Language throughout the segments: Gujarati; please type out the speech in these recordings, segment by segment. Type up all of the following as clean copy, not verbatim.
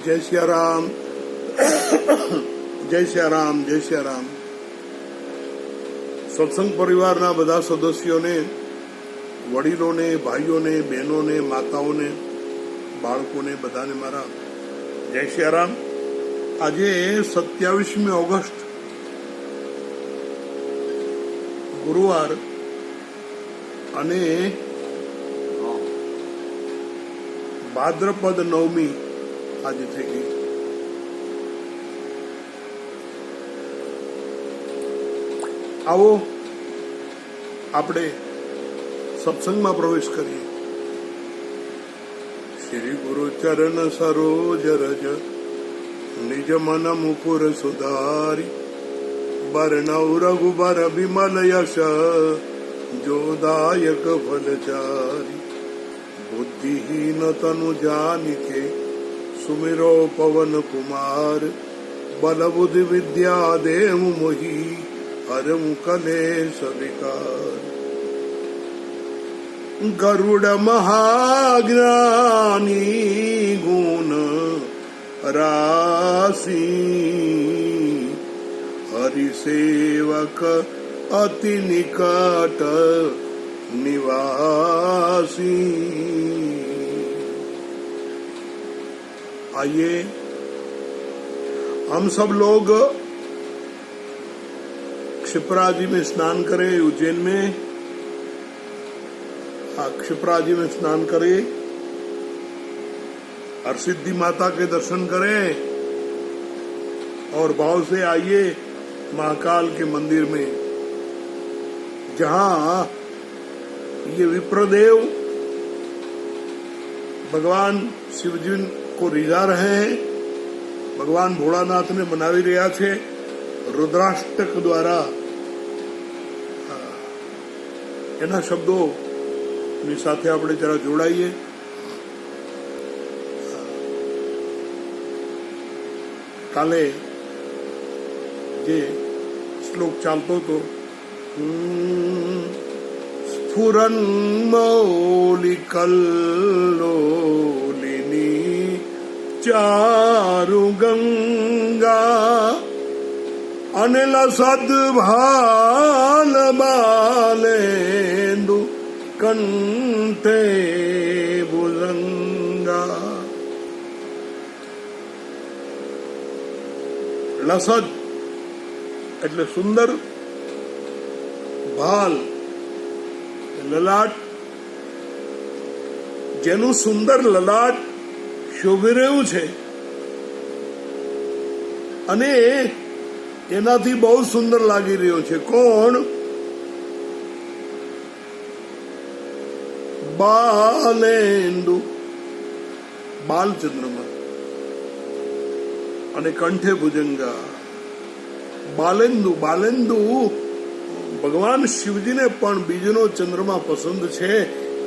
જય સિયારામ. જય સિયારામ. જય સિયારામ. સત્સંગ પરિવારના બધા સદસ્યોને, વડીલોને, ભાઈઓને, બહેનોને, માતાઓને, બાળકોને બધાને મારા જય સિયારામ. આજે 27મી ઓગસ્ટ ગુરુવાર અને ભાદ્રપદ નવમી આજે થઈ ગઈ. આવો આપણે સત્સંગમાં પ્રવેશ કરીએ. શ્રી ગુરુ ચરણ સરોજ રજ નિજ મન મુકુર સુધારી બરનૌ રઘુબર વિમલ યશ જોદાયક ફલચારી બુદ્ધિહીન તનુ જાનિકે સુમિરો પવન કુમાર બલ બુદ્ધિ વિદ્યા દેવ મોહી હરમ કલેશ વિકાર ગરુડ મહાજ્ઞાની ગુણ રાશી હરિસેવક અતિ નિકટ निवासी. आइए हम सब लोग क्षिप्राजी में स्नान करें. उज्जैन में क्षिप्राजी में स्नान करें, हरसिद्धि माता के दर्शन करें और भाव से आइए महाकाल के मंदिर में, जहां ये विप्रदेव भगवान शिवजी को રીઝા रहे हैं. ભગવાન ભોળાનાથને મનાવી રહ્યા છે. રુદ્રાષ્ટક દ્વારા એના શબ્દોની સાથે આપણે જરા જોડાઈએ. કાલે જે શ્લોક ચાલતો હતો, સ્ફુરન મૌલિકલ્લોલિની ચારુ ગંગા અનિલ સદભાલ બાલેન્દુ કંઠે ભુજંગા. લસદ એટલે સુંદર, ભાલ લલાટ, જેનું સુંદર લલાટ શોભી રહ્યું છે અને એનાથી બહુ સુંદર લાગી રહ્યો છે. કોણ? બાલેન્દુ, બાલચંદ્રમાં, અને કંઠે ભુજંગા. બાલેન્દુ, બાલેન્દુ ભગવાન શિવજીને પણ બીજનો ચંદ્રમા પસંદ છે.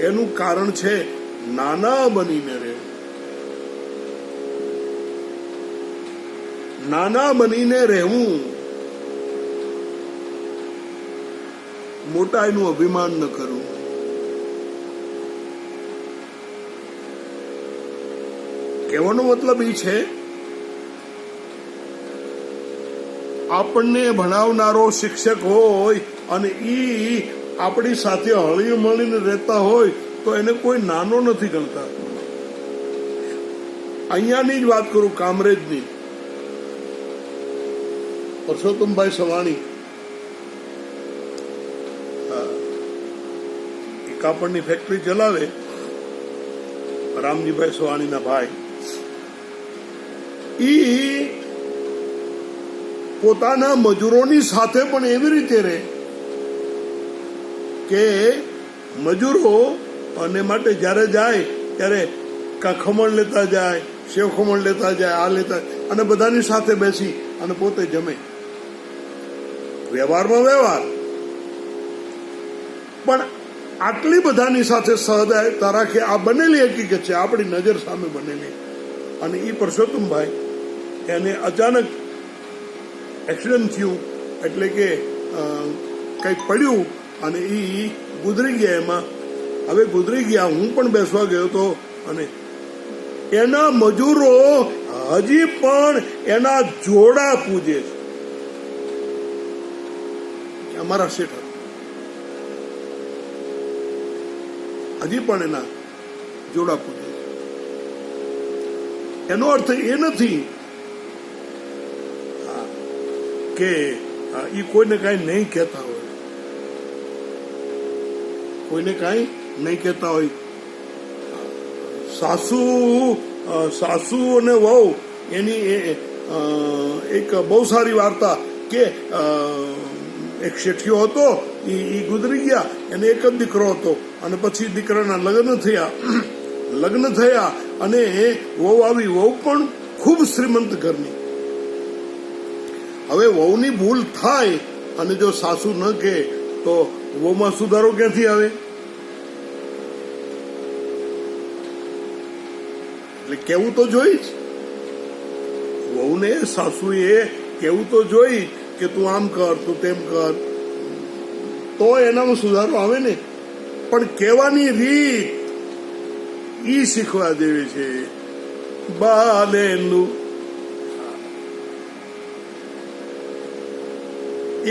એનું કારણ છે નાના બનીને રહેવું. નાના બનીને રહેવું, મોટાઈનું અભિમાન ન કરવું. કહેવાનો મતલબ એ છે, આપણને ભણાવનારો શિક્ષક હોય અને ઈ આપણી સાથે હળી મળીને રહેતા હોય તો એને કોઈ નાનો નથી ગણતા. અહીંયાની જ વાત કરું, કામરેજની. પરસોત્તમભાઈ સવાણી એ કાપડની ફેક્ટરી ચલાવે. રામજીભાઈ સવાણીના ભાઈ ઈ પોતાના મજૂરોની સાથે પણ એવી રીતે રહે કે મજૂરો અને માટે જયારે જાય ત્યારે ખમણ લેતા જાય, સેવ ખમણ લેતા જાય, આ લેતા, અને બધાની સાથે બેસી અને પોતે જમે. વ્યવહારમાં વ્યવહાર, પણ આટલી બધાની સાથે સહદાયતા રાખે. આ બનેલી હકીકત છે, આપણી નજર સામે બનેલી. અને એ પરસોત્તમભાઈ, એને અચાનક એક્સિડન્ટ થયું, એટલે કે કંઈક પડ્યું અને એ ગુજરી ગયા. એમાં હવે ગુજરી ગયા, હું પણ બેસવા ગયો હતો અને એના મજૂરો હજી પણ એના જોડા પૂજે છે. અમારા શેઠ હજી પણ એના જોડા પૂજે છે. એનો અર્થ એ નથી કે એ કોઈને કાંઈ નહીં કહેતા હોય, કોઈને કાંઈ નહીં કહેતા હોય. સાસુ અને વહુ એની એક બહુ સારી વાર્તા કે એક શેઠિયો હતો, એ ગુજરી ગયા, એને એક જ દીકરો હતો અને પછી દીકરાના લગ્ન થયા અને વહુ આવી. વહુ પણ ખૂબ શ્રીમંત ઘરની. હવે વહુની ભૂલ થાય અને જો સાસુ ન કહે તો વહુમાં સુધારો ક્યાંથી આવે? એટલે કેવું તો જોઈ જ, વહુને સાસુએ કેવું તો જોઈ કે તું આમ કર, તું તેમ કર, તો એનામાં સુધારો આવે ને. પણ કહેવાની રીત ઈ શીખવા દેવી છે. બાલેન્દુ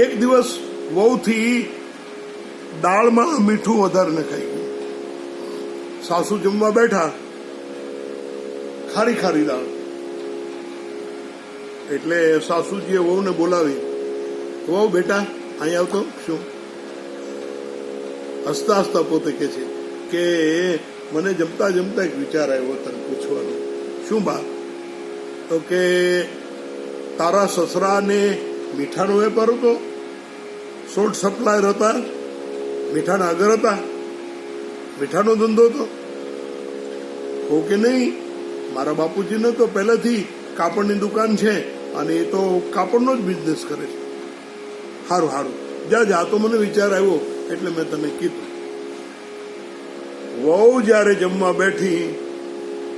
એક દિવસ વહુથી દાળમાં મીઠું વધારે નખાઈ ગયું. સાસુ જમવા બેઠા, ખારી ખારી દાળ. એટલે સાસુજીએ વહુને બોલાવી, વહુ બેટા અહીં આવતો. શું? હસતા હસતા પોતે કે છે કે મને જમતા જમતા એક વિચાર આવ્યો તને પૂછવાનો. શું બા? તો કે તારા સસરાને મીઠાનો વેપાર હતો, શોર્ટ સપ્લાયર હતા, મીઠાના આગળ હતા, મીઠાનો ધંધો હતો. હો કે નહીં? મારા બાપુજીને તો પહેલેથી કાપડની દુકાન છે અને એ તો કાપડનો જ બિઝનેસ કરે છે. સારું સારું, જા તો મને વિચાર આવ્યો એટલે મેં તને કીધું. વહુ જ્યારે જમવા બેઠી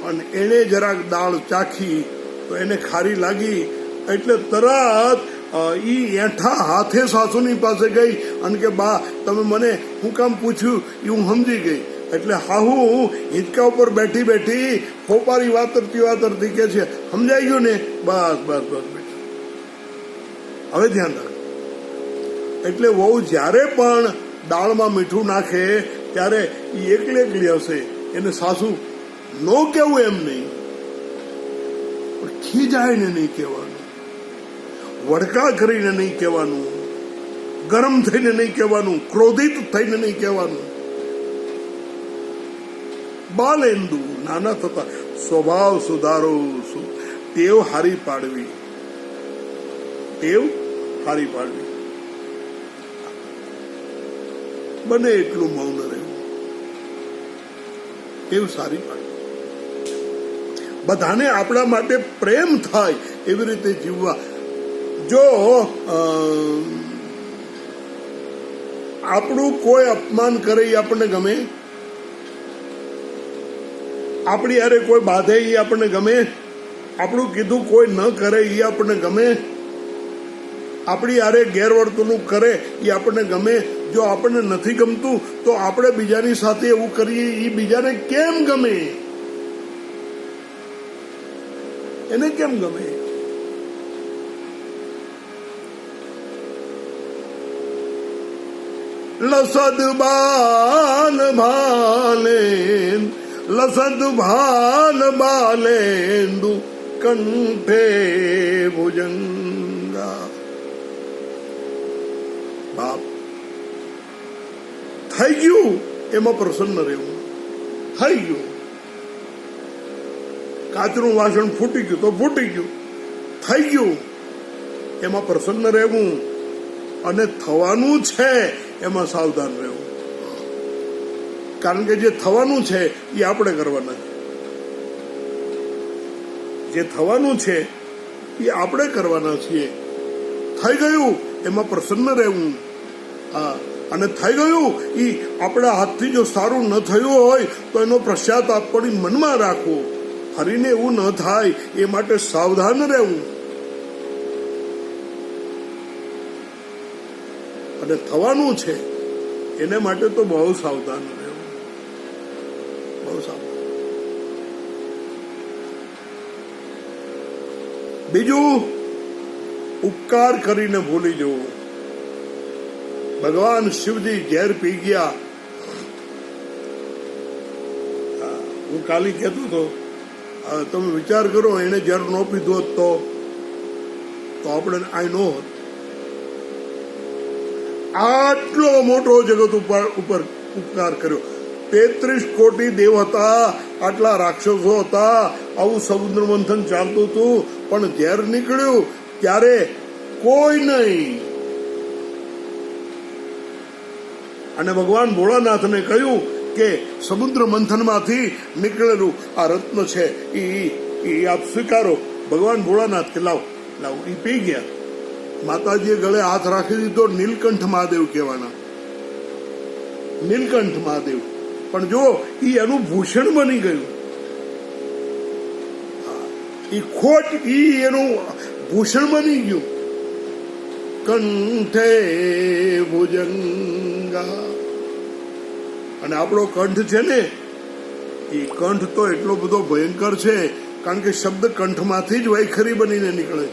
અને એને જરાક દાળ ચાખી તો એને ખારી લાગી એટલે તરત ઈ એઠા હાથે સાસુની પાસે ગઈ અને કે બા તમે મને હું કામ પૂછ્યું એ હું સમજી ગઈ. એટલે હાહુ હિંચકા ઉપર બેઠી બેઠી ફોપારી વાતરતી કે છે સમજાઈ ગયું ને? બસ બેટા હવે ધ્યાન રાખ. એટલે વહુ જ્યારે પણ દાળમાં મીઠું નાખે ત્યારે એ એકલી હશે. એને સાસુ નો કેવું એમ નહીં, પણ ખીજાઈને નહીં કહેવાનું, વડકા કરીને નહીં કહેવાનું, ગરમ થઈને નહીં કહેવાનું, ક્રોધિત થઈને નહીં કહેવાનું. બાલેન્દુ નાના થતા સ્વભાવ સુધારો, ટેવ હારી પાડવી, બને એટલું મૌન રહેવું, ટેવ સારી પાડવી. બધાને આપણા માટે પ્રેમ થાય એવી રીતે જીવવા. જો આપણું કોઈ અપમાન કરે એ આપણને ગમે, આપણી યારે કોઈ બાધે એ આપણને ગમે, આપણું કીધું કોઈ ન કરે એ આપણને ગમે, આપણી યારે ગેરવર્તણૂક કરે એ આપણને ગમે. જો આપણને નથી ગમતું તો આપણે બીજાની સાથે એવું કરીએ એ બીજાને કેમ ગમે? એને કેમ ગમે? લસદ બાલ બાલેન્દુ કંઠે ભુજંગા. બાપ થઈ ગયું એમાં પ્રસન્ન રહેવું. થઈ ગયું, કાચનું વાસણ ફૂટી ગયું તો ફૂટી ગયું, થઈ ગયું એમાં પ્રસન્ન રહેવું. અને થવાનું છે એમાં સાવધાન રહેવું. કારણ કે જે થવાનું છે એ આપણે કરવાના છે. જે થવાનું છે એ આપણે કરવાના છીએ. થઈ ગયું એમાં પ્રસન્ન રહેવું. હા, અને થઈ ગયું એ આપણા હાથથી જો સારું ન થયું હોય તો એનો પશ્ચાતાપ પણ મનમાં રાખવો. ફરીને એવું ન થાય એ માટે સાવધાન રહેવું. અને થવાનું છે એને માટે તો બહુ સાવધાન રહેવું, બહુ સાવધાન. બીજું, ઉપકાર કરીને ભૂલી જવું. ભગવાન શિવજી ઝેર પી ગયા. હું કાલી કહેતો હતો, તમે વિચાર કરો, એને ઝેર ન પીધો હોત તો આપણે આ ન હોત. આટલો મોટો જગત ઉપર ઉપકાર કર્યો. 33 કોટી દેવ હતા, આટલા રાક્ષસો હતા, આવું સમુદ્ર મંથન ચાલતું હતું, પણ ઝેર નીકળ્યું ત્યારે કોઈ નહીં. અને ભગવાન ભોળાનાથને કહ્યું કે સમુદ્ર મંથનમાંથી નીકળેલું આ રત્ન છે, એ આપ સ્વીકારો. ભગવાન ભોળાનાથ કે લાવ લાવ, એ પી ગયા. માતાજીએ ગળે હાથ રાખી દીધો. નીલકંઠ મહાદેવ કહેવાના, નીલકંઠ મહાદેવ. પણ જો એનું ભૂષણ બની ગયું, એ ખોટ એનું ભૂષણ બની ગયું. કંઠે ભુજંગા. અને આપણો કંઠ છે ને, એ કંઠ તો એટલો બધો ભયંકર છે, કારણ કે શબ્દ કંઠમાંથી જ વૈખરી બનીને નીકળે.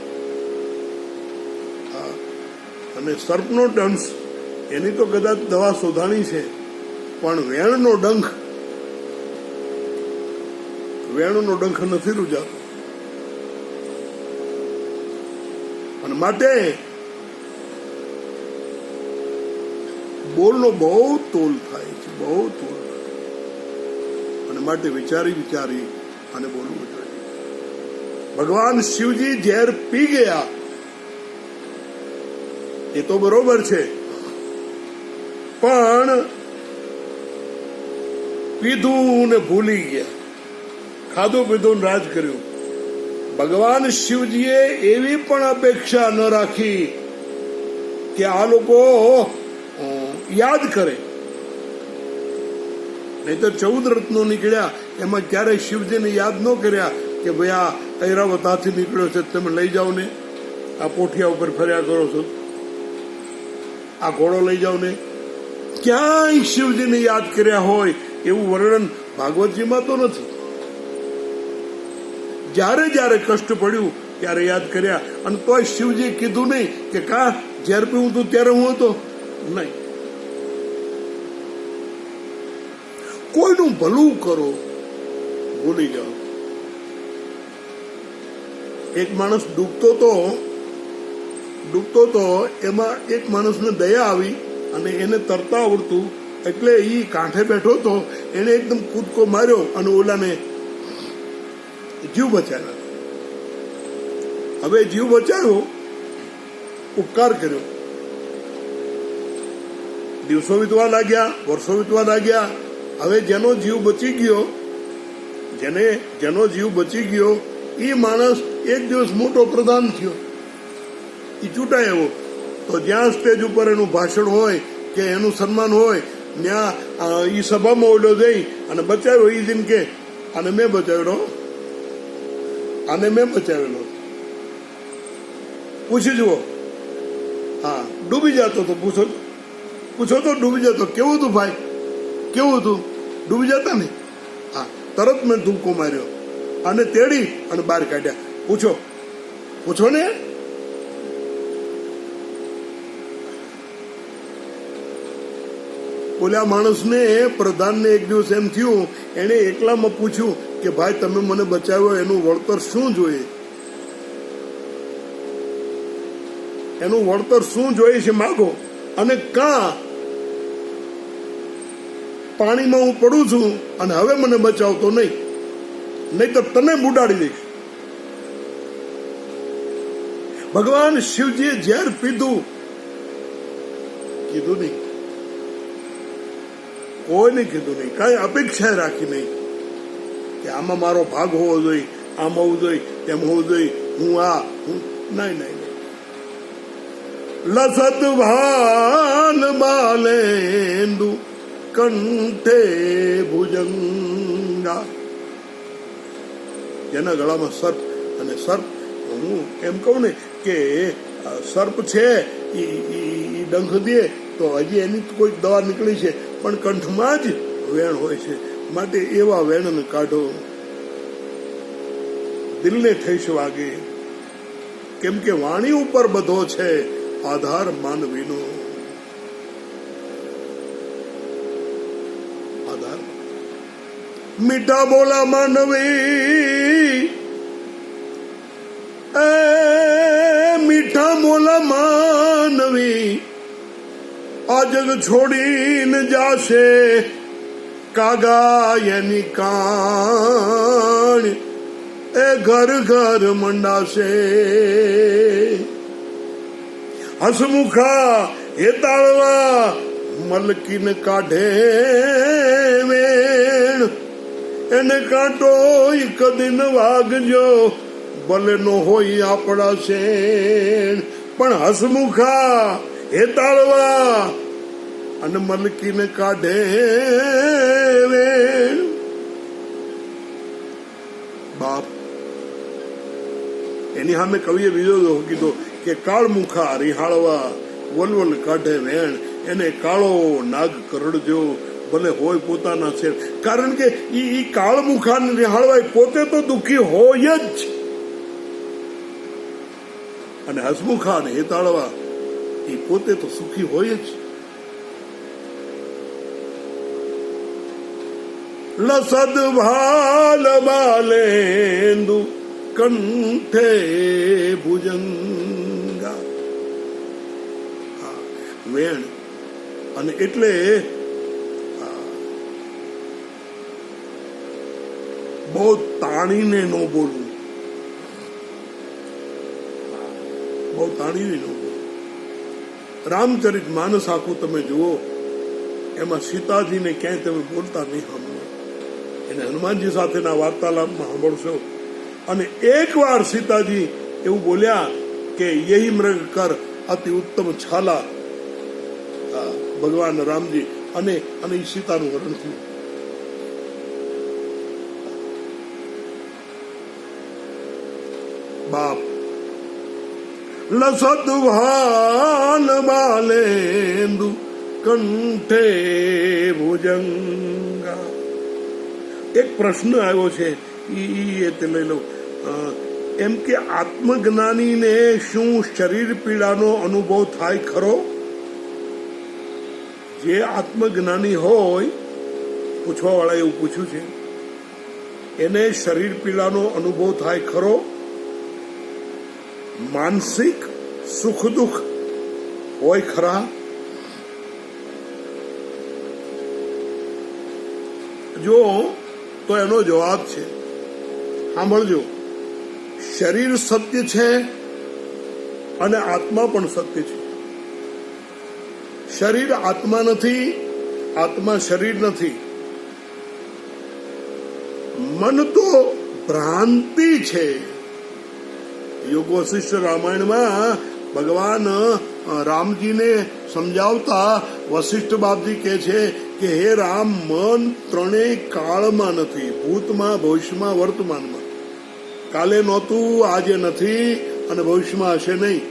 અને સર્પનો દંશ, એની તો કદાચ દવા શોધાણી છે, પણ વેણનો ડંખ નથી રૂજાતો. અને માટે બોલનો બહુ તોલ થાય છે, બહુ તોલ. અને માટે વિચારી અને બોલવું જોઈએ. ભગવાન શિવજી ઝેર પી ગયા એ તો બરોબર છે, પણ પીધું ને ભૂલી ગયા, ખાધું પીધું રાજ કર્યું. ભગવાન શિવજીએ એવી પણ અપેક્ષા ન રાખી કે આ લોકો યાદ કરે. નહીં તો 14 રત્નો નીકળ્યા, એમાં ક્યારેય શિવજીને યાદ ન કર્યા કે ભાઈ આ ઐરાવત હાથી નીકળ્યો છે, તમે લઈ જાઓ ને, આ પોઠિયા ઉપર ફર્યા કરો છો, આ ઘોડો લઈ જાઓ ને. ક્યાંય શિવજીને યાદ કર્યા હોય એવું વર્ણન ભાગવતજીમાં તો નથી. જ્યારે જ્યારે કષ્ટ પડ્યું ત્યારે યાદ કર્યા. અને તોય શિવજી કીધું નહીં કે કા ઝેર પીવું તું ત્યારે હું હતો, નહીં. કોઈનું ભલું કરો, ભૂલી જાઓ. એક માણસ ડૂબતો તો એમાં એક માણસને દયા આવી અને એને તરતા આવડતું, એટલે એ કાંઠે બેઠો તો એને એકદમ કૂદકો માર્યો અને ઓલાને જીવ બચાવ્યો. હવે જીવ બચાવ્યો, ઉપકાર કર્યો. દિવસો વીતવા લાગ્યા, વર્ષો વીતવા લાગ્યા. હવે જેનો જીવ બચી ગયો એ માણસ એક દિવસ મોટો પ્રધાન થયો, એ ચૂંટાય એવો. તો જ્યાં સ્ટેજ ઉપર એનું ભાષણ હોય કે એનું સન્માન હોય, ત્યાં એ સભામાં ઓલો જઈ અને બચાવ્યો. એ દિન કે આને મેં બચાવેલો. પૂછી જુઓ. હા, ડૂબી જતો તો પૂછો તો ડૂબી જતો. કેવું હતું ભાઈ, કેવું હતું? ડૂબી જતા ને? હા, તરત મેં ધૂમકો માર્યો અને તેડી અને બહાર કાઢ્યા. પૂછો ને. ઓલા માણસને, પ્રધાનને એક દિવસ એમ થયું, એને એકલામાં પૂછ્યું કે ભાઈ તમે મને બચાવ્યો, એનું વળતર શું જોઈએ? એનું વળતર શું જોઈએ છે માગો. અને પાણીમાં હું પડું છું અને હવે મને બચાવતો નહીં તો તને બુડાડી દઈશ. ભગવાન શિવજીએ ઝેર પીધું, કીધું નહીં, કોઈને કીધું નહીં, કઈ અપેક્ષા રાખી નહીં કે આમાં મારો ભાગ હોવો જોઈએ, આમ હોવું જોઈએ, તેમ હોવું જોઈએ, નહીં. લસત ભાન બાલેન્દુ કંઠે ભુજંગા. જેના ગળામાં સર્પ, અને સર્પ હું એમ કહું ને કે સર્પ છે એ ડંખ દે તો હજી એની કોઈ દવા નીકળી છે, પણ કંઠમાં જ વેણ હોય છે. માટે એવા વેણને કાઢો, દિલને ઠેસ વાગે. કેમ કે વાણી ઉપર બધો છે આધાર માનવીનો. આધાર મીઠા બોલા માનવી, મીઠા બોલા માનવી આ જગ છોડીને જાશે, કાગા એની કાણ એ ઘર ઘર મંડાશે. હસમુખા હેતાળવા મલકીને કાઢે વેણ, એને કાંટો કદી ન વાગજો, ભલે નો હોય આપણા શેણ. પણ હસમુખા હેતાળવા અને મલકીને કાઢે વેણ. બાપ એની સામે કવિએ બીજો કીધો કે કાળમુખા રિહાળવા વલવલ કાઢે વેણ, એને કાળો નાગ કરડજો, ભલે હોય પોતાના શેર. કારણ કે ઈ કાળમુખાને રિહાળવા પોતે તો દુઃખી હોય જ, અને હસમુખા ને હેતાળવા એ પોતે તો સુખી હોય જ. લસદ ભાલ બાલેન્દુ કંઠે ભુજંગા. વેણ, અને એટલે બહુ તાણીને ન બોલવું, બહુ તાણીને ન બોલવું. રામચરિત માનસ આખું તમે જુઓ, એમાં સીતાજીને ક્યાંય તમે બોલતા નહીં સાંભળો. એને હનુમાનજી સાથેના વાર્તાલાપમાં સાંભળશો. અને એકવાર સીતાજી એવું બોલ્યા કે યહી મૃગ કર અતિ ઉત્તમ છાલા, ભગવાન રામજી, અને સીતાનું વર્ણન થયું. બાપ લસદ ભાન બાલેન્દુ કંઠે ભુજંગા. એક પ્રશ્ન આવ્યો છે, તે લઈ લઉં. એમ કે આત્મજ્ઞાનીને શું શરીર પીડાનો અનુભવ થાય ખરો? જે આત્મજ્ઞાની હોય, પૂછવા વાળા એવું પૂછ્યું છે, એને શરીર પીડાનો અનુભવ થાય ખરો? માનસિક સુખ દુઃખ હોય ખરા? જો તો એનો જવાબ છે, સાંભળજો. શરીર સત્ય છે અને આત્મા પણ સત્ય છે. શરીર આત્મા નથી, આત્મા શરીર નથી. મન તો ભ્રાંતિ છે. યોગ વશિષ્ઠ રામાયણમાં ભગવાન રામજીને સમજાવતા વશિષ્ઠ બાપજી કહે છે કે હે રામ, મન ત્રણેય કાળમાં નથી, ભૂતમાં, ભવિષ્યમાં, વર્તમાનમાં. કાલે નહોતું, આજે નથી અને ભવિષ્યમાં હશે નહીં.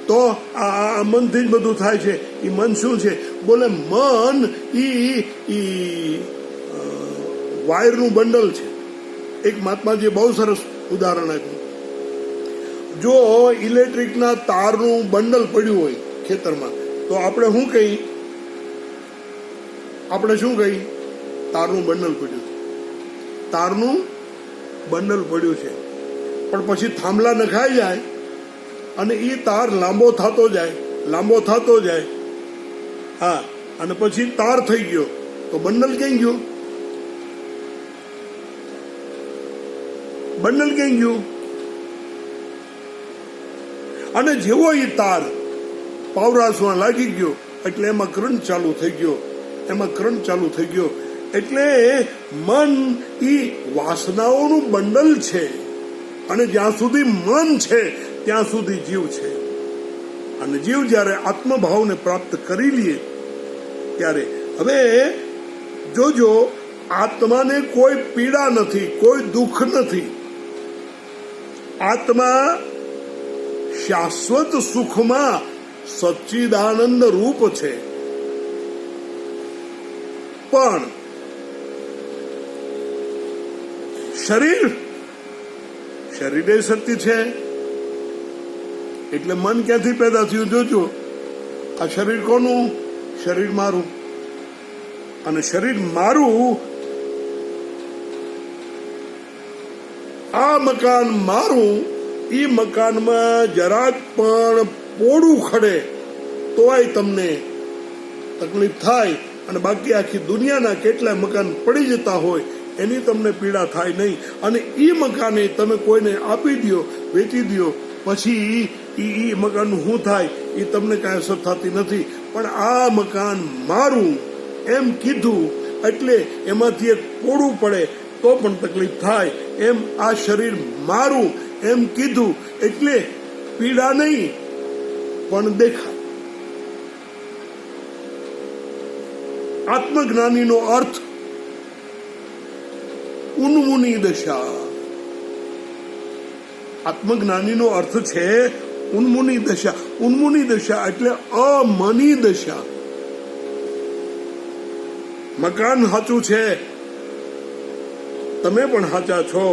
તો આ મનથી જ બધું થાય છે. એ મન શું છે? બોલે મન ઈ વાયરનું બંડલ છે. એક મહાત્માજીએ બહુ સરસ ઉદાહરણ આપ્યું. જો ઇલેક્ટ્રિકના તારનું બંડલ પડ્યું હોય ખેતરમાં, તો આપણે શું કહી? તારનું બંડલ પડ્યું, તારનું બંડલ પડ્યું છે. પણ પછી થાંભલા નખાઈ જાય અને એ તાર લાંબો થતો જાય. હા, અને પછી તાર થઈ ગયો, તો બંડલ ક્યાં ગયું? અને જેવો એ તાર પાવરાસમાં લાગી ગયો એટલે એમાં કરંટ ચાલુ થઈ ગયો. એટલે મન ઈ વાસનાઓનું બંડલ છે, અને જ્યાં સુધી મન છે ત્યાં સુધી જીવ છે. અને જીવ જ્યારે આત્મભાવને પ્રાપ્ત કરી લે ત્યારે, હવે જોજો, આત્માને કોઈ પીડા નથી, કોઈ દુઃખ નથી. આત્મા શાશ્વત સુખમાં સચ્ચિદાનંદ રૂપ છે. પણ શરીર સત્ય છે, એટલે મન ક્યાંથી પેદા થયું જોજો. આ શરીર કોનું? શરીર મારું. અને શરીર મારું, આ મકાન મારું. એ મકાનમાં જરાક પણ પોડું ખડે તોય તમને તકલીફ થાય, અને બાકી આખી દુનિયાના કેટલાય મકાન પડી જતા હોય એની તમને પીડા થાય નહીં. અને એ મકાને તમે કોઈને આપી દો, વેચી દો, પછી એ મકાનનું શું થાય એ તમને કાંઈ અસર થતી નથી. પણ આ મકાન મારું એમ કીધું એટલે એમાંથી એક પોડું પડે તો પણ તકલીફ થાય. એમ આ શરીર મારું એમ કીધું એટલે પીડા નહીં પણ દેખાય. આત્મજ્ઞાનીનો અર્થ ઉન્મુની દશા. આત્મજ્ઞાનીનો અર્થ છે ઉન્મુની દશા. ઉન્મુની દશા એટલે અમની દશા. મકાન સાચું છે, તમે પણ સાચા છો,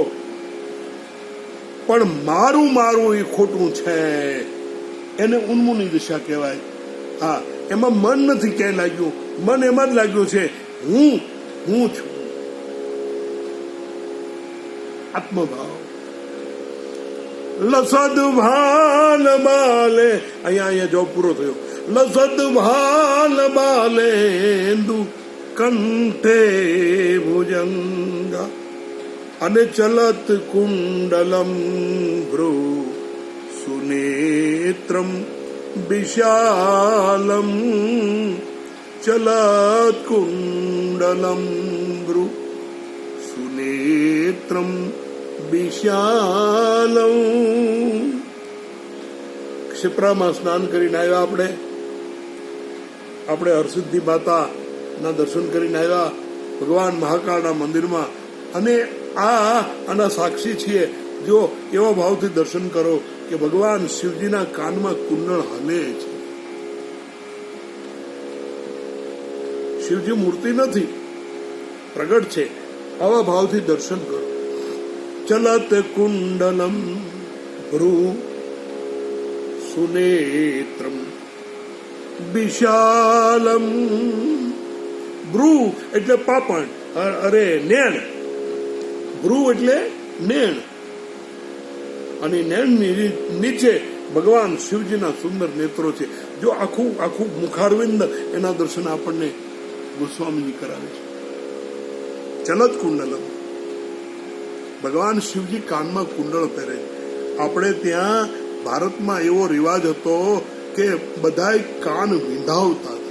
પણ મારું મારું એ ખોટું છે, એને ઉન્મુની દશા કહેવાય. હા, એમાં મન નથી ક્યાંય લાગ્યું. મન એમાં જ લાગ્યું છે હું છું. આત્મભાવ. લસદ ભાલ બાલે, અહીંયા જો પૂરો થયો. લસદ ભાલ બાલેન્દુ કંઠે ભુજંગા અને ચલત કુંડલમ ભ્રુ સુનેત્રમ વિશાલમ. ચલત કુંડલમ ભ્રુ સુનેત્રમ વિશાલમ. ક્ષિપ્રામાં સ્નાન કરીને આવ્યા આપણે હરસિદ્ધિ માતા ના દર્શન કરીને આવ્યા ભગવાન મહાકાળના મંદિરમાં. અને આના સાક્ષી છીએ. જો એવા ભાવથી દર્શન કરો કે ભગવાન શિવજીના કાનમાં કુંડળ હલે છે. શિવજી મૂર્તિ નથી, પ્રગટ છે. આવા ભાવથી દર્શન કરો. ચલત કુંડલમ ભ્રુ સુનેત્રમ વિશાલમ. ભ્રુ એટલે પાપણ, અરે નેણ. ભ્રુ એટલે નેણ, અને નેણની નીચે ભગવાન શિવજીના સુંદર નેત્રો છે. જો આખું મુખારવિંદ એના દર્શન આપણને ગોસ્વામીજી કરાવે છે. ચલત કુંડલમ. ભગવાન શિવજી કાનમાં કુંડળ પહેરે. આપણે ત્યાં ભારતમાં એવો રિવાજ હતો કે બધાય કાન વિંધાવતા.